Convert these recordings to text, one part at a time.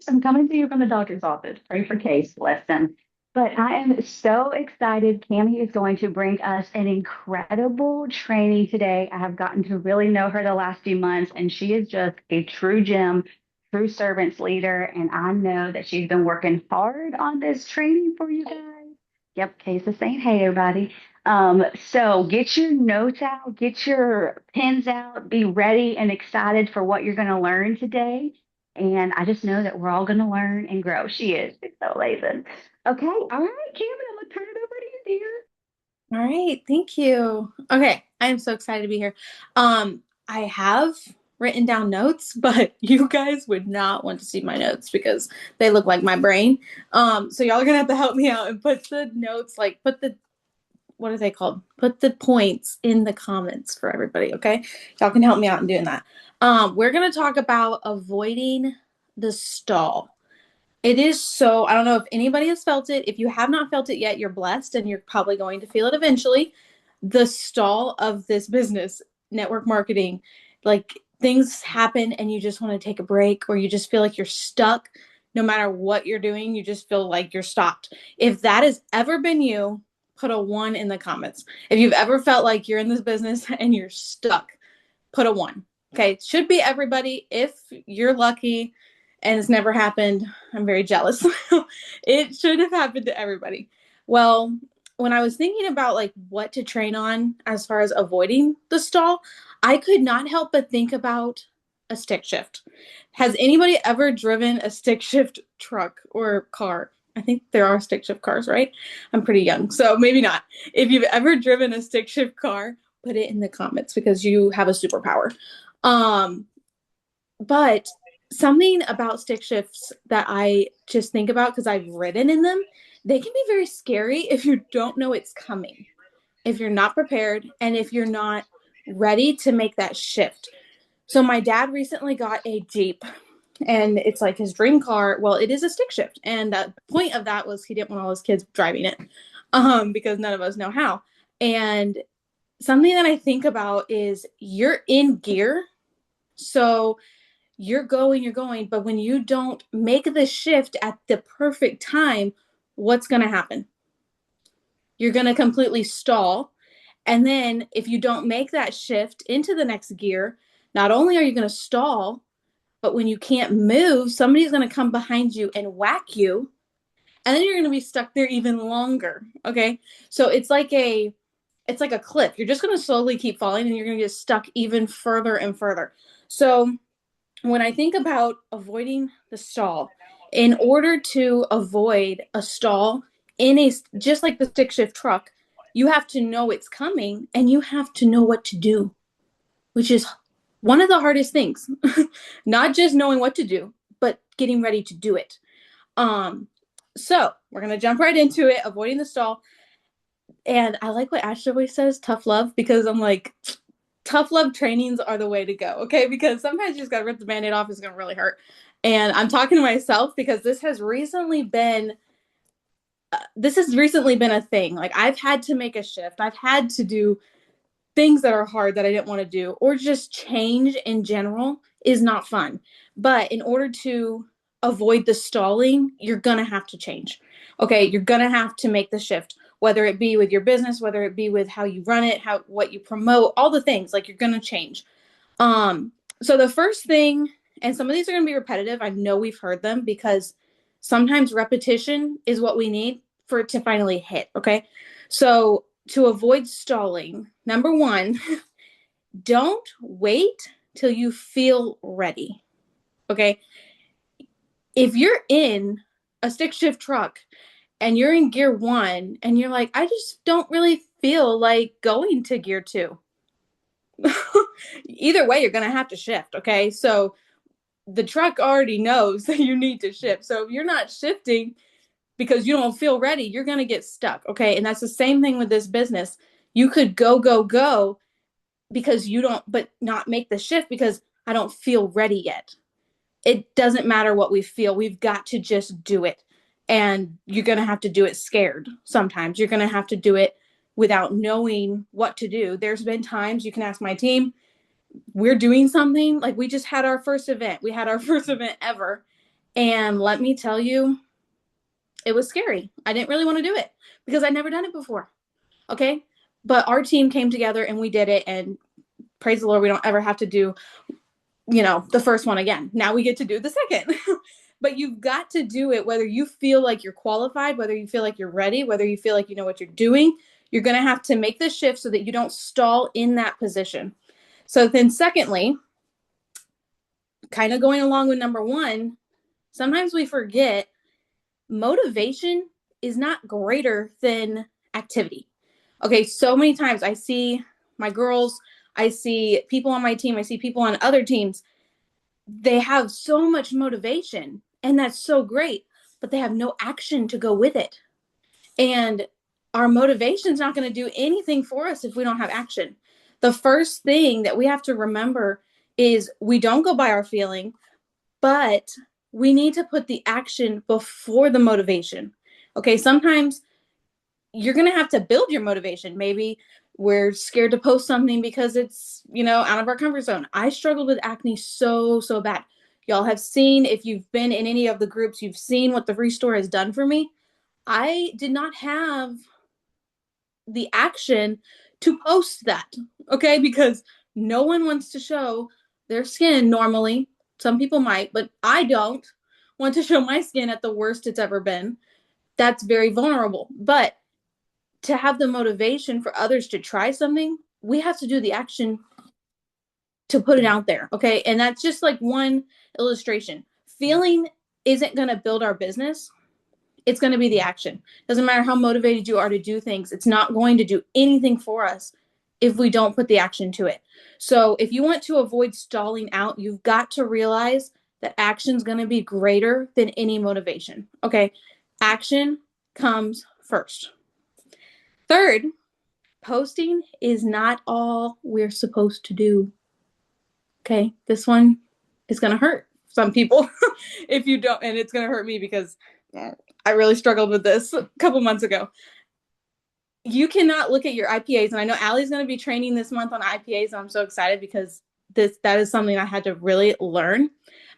I'm coming to you from the doctor's office. Pray for Case, bless them. But I am so excited. Kamie is going to bring us an incredible training today. I have gotten to really know her the last few months, and she is just a true gem, true servants leader. And I know that she's been working hard on this training for you guys. Yep, Case is saying, hey, everybody. So get your notes out, get your pens out, be ready and excited for what you're going to learn today. And I just know that we're all going to learn and grow. She is. She's so amazing. Okay. All right, Kim, I'm going to turn it over to you, dear. All right, thank you. Okay, I am so excited to be here. I have written down notes, but you guys would not want to see my notes because they look like my brain. So y'all are gonna have to help me out and put the notes, like put the what are they called? Put the points in the comments for everybody, okay? Y'all can help me out in doing that. We're gonna talk about avoiding the stall. It is so, I don't know if anybody has felt it. If you have not felt it yet, you're blessed and you're probably going to feel it eventually. The stall of this business, network marketing, like things happen and you just want to take a break or you just feel like you're stuck no matter what you're doing, you just feel like you're stopped. If that has ever been you, put a one in the comments. If you've ever felt like you're in this business and you're stuck, put a one. Okay, it should be everybody. If you're lucky, and it's never happened. I'm very jealous. It should have happened to everybody. Well, when I was thinking about like what to train on as far as avoiding the stall, I could not help but think about a stick shift. Has anybody ever driven a stick shift truck or car? I think there are stick shift cars, right? I'm pretty young, so maybe not. If you've ever driven a stick shift car, put it in the comments because you have a superpower. Um, but something about stick shifts that I just think about because I've ridden in them, they can be very scary if you don't know it's coming, if you're not prepared, and if you're not ready to make that shift. So my dad recently got a Jeep and it's like his dream car. Well, it is a stick shift. And the point of that was he didn't want all his kids driving it because none of us know how. And something that I think about is you're in gear. So you're going, but when you don't make the shift at the perfect time, what's going to happen? You're going to completely stall. And then if you don't make that shift into the next gear, not only are you going to stall, but when you can't move, somebody's going to come behind you and whack you. And then you're going to be stuck there even longer. Okay. So it's like a cliff. You're just going to slowly keep falling and you're going to get stuck even further and further. So when I think about avoiding the stall, in order to avoid a stall in a just like the stick shift truck, you have to know it's coming and you have to know what to do, which is one of the hardest things. Not just knowing what to do, but getting ready to do it. Um, so we're gonna jump right into it, avoiding the stall. And I like what Ashley always says, tough love, because I'm like, tough love trainings are the way to go, okay? Because sometimes you just gotta rip the band-aid off, it's gonna really hurt. And I'm talking to myself because this has recently been a thing. Like I've had to make a shift. I've had to do things that are hard that I didn't want to do, or just change in general is not fun. But in order to avoid the stalling, you're gonna have to change. Okay, you're gonna have to make the shift, whether it be with your business, whether it be with how you run it, how what you promote, all the things. Like you're gonna change. Um, so the first thing, and some of these are gonna be repetitive. I know we've heard them because sometimes repetition is what we need for it to finally hit. Okay, so to avoid stalling, number one, don't wait till you feel ready. Okay. If you're in a stick shift truck and you're in gear one and you're like, I just don't really feel like going to gear two. Either way, you're going to have to shift. Okay. So the truck already knows that you need to shift. So if you're not shifting because you don't feel ready, you're going to get stuck. Okay. And that's the same thing with this business. You could go, go, go because you don't, but not make the shift because I don't feel ready yet. It doesn't matter what we feel. We've got to just do it. And you're going to have to do it scared sometimes. You're going to have to do it without knowing what to do. There's been times you can ask my team, we're doing something like we just had our first event. We had our first event ever. And let me tell you, it was scary. I didn't really want to do it because I'd never done it before. Okay. But our team came together and we did it. And praise the Lord, we don't ever have to do, the first one again. Now we get to do the second. But you've got to do it whether you feel like you're qualified, whether you feel like you're ready, whether you feel like you know what you're doing. You're going to have to make the shift so that you don't stall in that position. So then, secondly, kind of going along with number one, sometimes we forget motivation is not greater than activity. Okay, so many times I see my girls, I see people on my team, I see people on other teams. They have so much motivation, and that's so great, but they have no action to go with it. And our motivation is not going to do anything for us if we don't have action. The first thing that we have to remember is we don't go by our feeling, but we need to put the action before the motivation. Okay, sometimes you're going to have to build your motivation. Maybe we're scared to post something because it's, out of our comfort zone. I struggled with acne so, so bad. Y'all have seen, if you've been in any of the groups, you've seen what the Restore has done for me. I did not have the action to post that, okay? Because no one wants to show their skin normally. Some people might, but I don't want to show my skin at the worst it's ever been. That's very vulnerable. But to have the motivation for others to try something, we have to do the action to put it out there, okay? And that's just like one illustration. Feeling isn't going to build our business. It's going to be the action. Doesn't matter how motivated you are to do things. It's not going to do anything for us if we don't put the action to it. So if you want to avoid stalling out, you've got to realize that action is going to be greater than any motivation. Okay. Action comes first. Third, posting is not all we're supposed to do. Okay. This one is going to hurt some people if you don't, and it's going to hurt me because I really struggled with this a couple months ago. You cannot look at your IPAs, and I know Allie's going to be training this month on IPAs, and I'm so excited because that is something I had to really learn.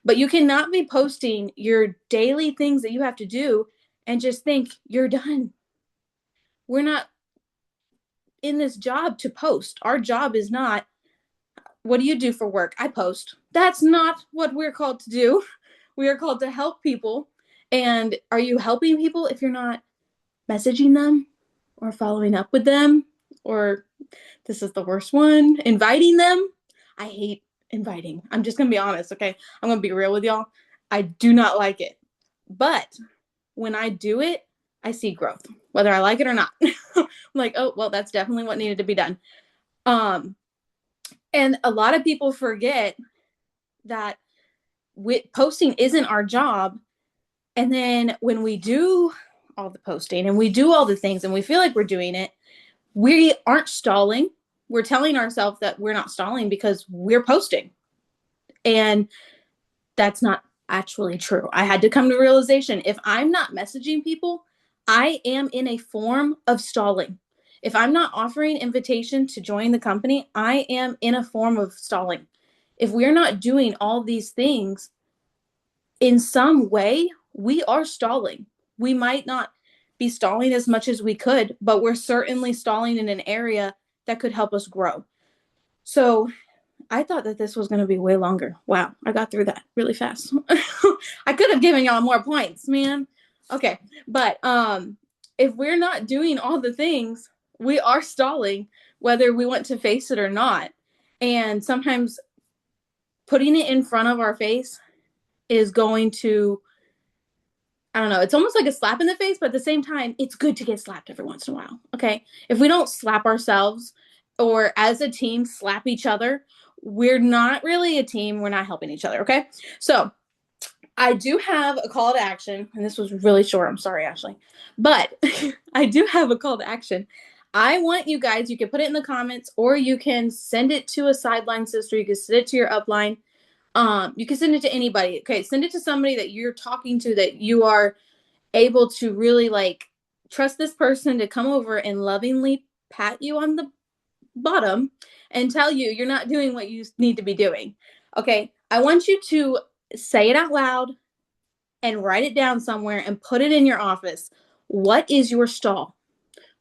But you cannot be posting your daily things that you have to do and just think you're done. We're not in this job to post. Our job is not, what do you do for work? I post. That's not what we're called to do. We are called to help people. And are you helping people if you're not messaging them or following up with them? Or this is the worst one, inviting them? I hate inviting. I'm just going to be honest, okay? I'm going to be real with y'all. I do not like it. But when I do it, I see growth, whether I like it or not. I'm like, oh, well, that's definitely what needed to be done. And a lot of people forget that posting isn't our job. And then when we do all the posting and we do all the things and we feel like we're doing it, we aren't stalling. We're telling ourselves that we're not stalling because we're posting. And that's not actually true. I had to come to realization, if I'm not messaging people, I am in a form of stalling. If I'm not offering invitation to join the company, I am in a form of stalling. If we're not doing all these things in some way, we are stalling. We might not be stalling as much as we could, but we're certainly stalling in an area that could help us grow. So I thought that this was going to be way longer. Wow, I got through that really fast. I could have given y'all more points, man. Okay, but if we're not doing all the things, we are stalling, whether we want to face it or not. And sometimes putting it in front of our face is going to, I don't know, it's almost like a slap in the face, but at the same time, it's good to get slapped every once in a while. Okay, if we don't slap ourselves or as a team slap each other, we're not really a team. We're not helping each other. Okay, so I do have a call to action, and this was really short. I'm sorry, Ashley, but I do have a call to action. I want you guys, you can put it in the comments or you can send it to a sideline sister. You can send it to your upline. You can send it to anybody. Okay, send it to somebody that you're talking to that you are able to really like trust this person to come over and lovingly pat you on the bottom and tell you you're not doing what you need to be doing. Okay, I want you to say it out loud and write it down somewhere and put it in your office. What is your stall?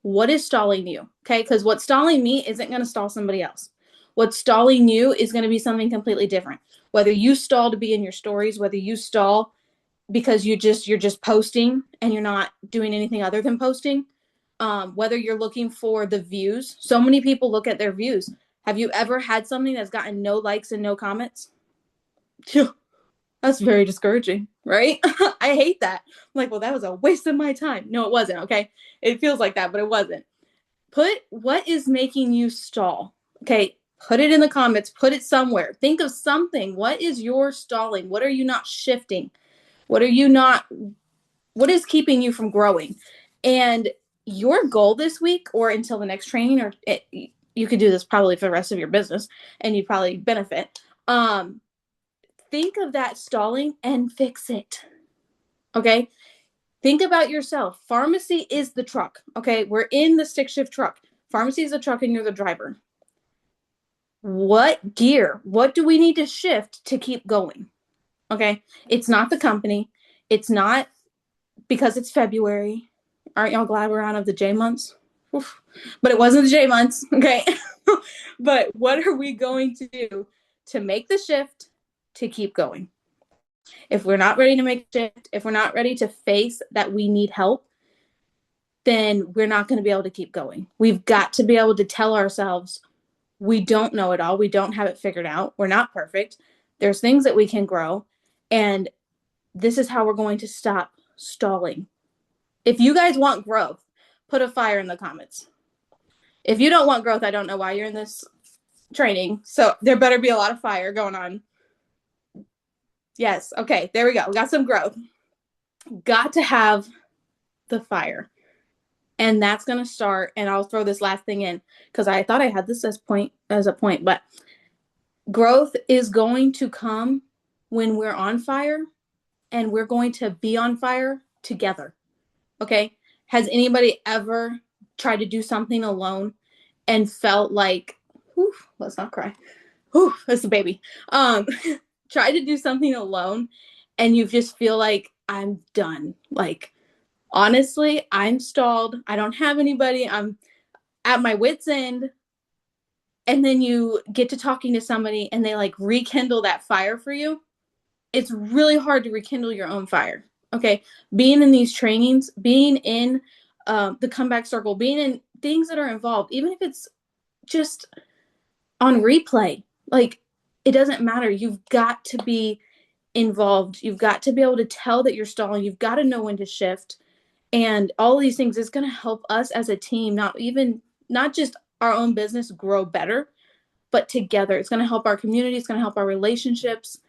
What is stalling you? Okay, because what's stalling me isn't going to stall somebody else. What's stalling you is going to be something completely different. Whether you stall to be in your stories, whether you stall because you're just posting and you're not doing anything other than posting, whether you're looking for the views. So many people look at their views. Have you ever had something that's gotten no likes and no comments? That's very discouraging, right? I hate that. I'm like, well, that was a waste of my time. No, it wasn't. Okay, it feels like that, but it wasn't. Put what is making you stall. Okay, put it in the comments, put it somewhere. Think of something. What is your stalling? What are you not shifting? What are you not, what is keeping you from growing? And your goal this week or until the next training, or you could do this probably for the rest of your business and you'd probably benefit. Think of that stalling and fix it. Okay. Think about yourself. Pharmacy is the truck. Okay. We're in the stick shift truck. Pharmacy is the truck and you're the driver. What gear? What do we need to shift to keep going? Okay. It's not the company. It's not because it's February. Aren't y'all glad we're out of the J months? Oof. But it wasn't the J months. Okay. But what are we going to do to make the shift to keep going? If we're not ready to make a shift, if we're not ready to face that we need help, then we're not going to be able to keep going. We've got to be able to tell ourselves we don't know it all. We don't have it figured out. We're not perfect. There's things that we can grow. And this is how we're going to stop stalling. If you guys want growth, put a fire in the comments. If you don't want growth, I don't know why you're in this training. So there better be a lot of fire going on. Yes. Okay. There we go. We got some growth. Got to have the fire. And that's going to start. And I'll throw this last thing in because I thought I had this as a point, but growth is going to come when we're on fire and we're going to be on fire together. Okay. Has anybody ever tried to do something alone and felt like, whew, let's not cry. Whew, that's the baby. Try to do something alone and you just feel like I'm done. Like, honestly, I'm stalled. I don't have anybody. I'm at my wit's end. And then you get to talking to somebody and they like rekindle that fire for you. It's really hard to rekindle your own fire. Okay. Being in these trainings, being in the comeback circle, being in things that are involved, even if it's just on replay, like it doesn't matter. You've got to be involved. You've got to be able to tell that you're stalling. You've got to know when to shift. And all these things is going to help us as a team, not just our own business grow better, but together. It's going to help our community. It's going to help our relationships.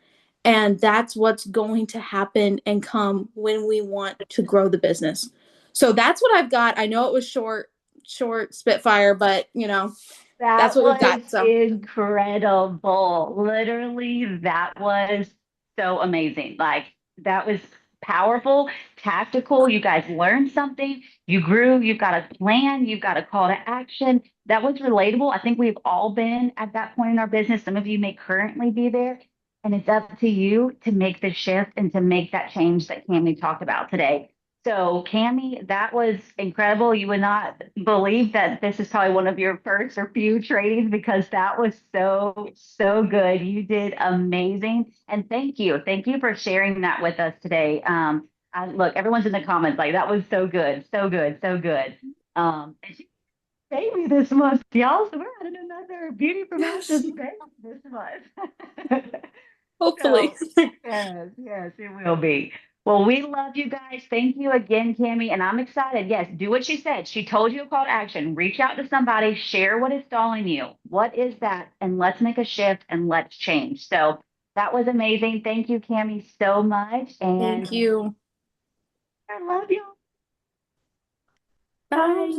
And that's what's going to happen and come when we want to grow the business. So that's what I've got. I know it was short spitfire, but that's That what we've was got. So incredible. Literally, that was so amazing. Like, that was powerful, tactical. You guys learned something. You grew. You've got a plan. You've got a call to action. That was relatable. I think we've all been at that point in our business. Some of you may currently be there. And it's up to you to make the shift and to make that change that Kamie talked about today. So, Kamie, that was incredible. You would not believe that this is probably one of your first or few trainings because that was so, so good. You did amazing. And thank you. Thank you for sharing that with us today. Look, everyone's in the comments like that was so good, so good, so good. And she paid me this month, y'all. So we're at another beauty yes, promotions pay this month. hopefully. So, yes, yes, it will be. Well, we love you guys. Thank you again, Kamie. And I'm excited. Yes, do what she said. She told you a call to action. Reach out to somebody, share what is stalling you. What is that? And let's make a shift and let's change. So that was amazing. Thank you, Kamie, so much. Thank And you. I love you. Bye. Bye.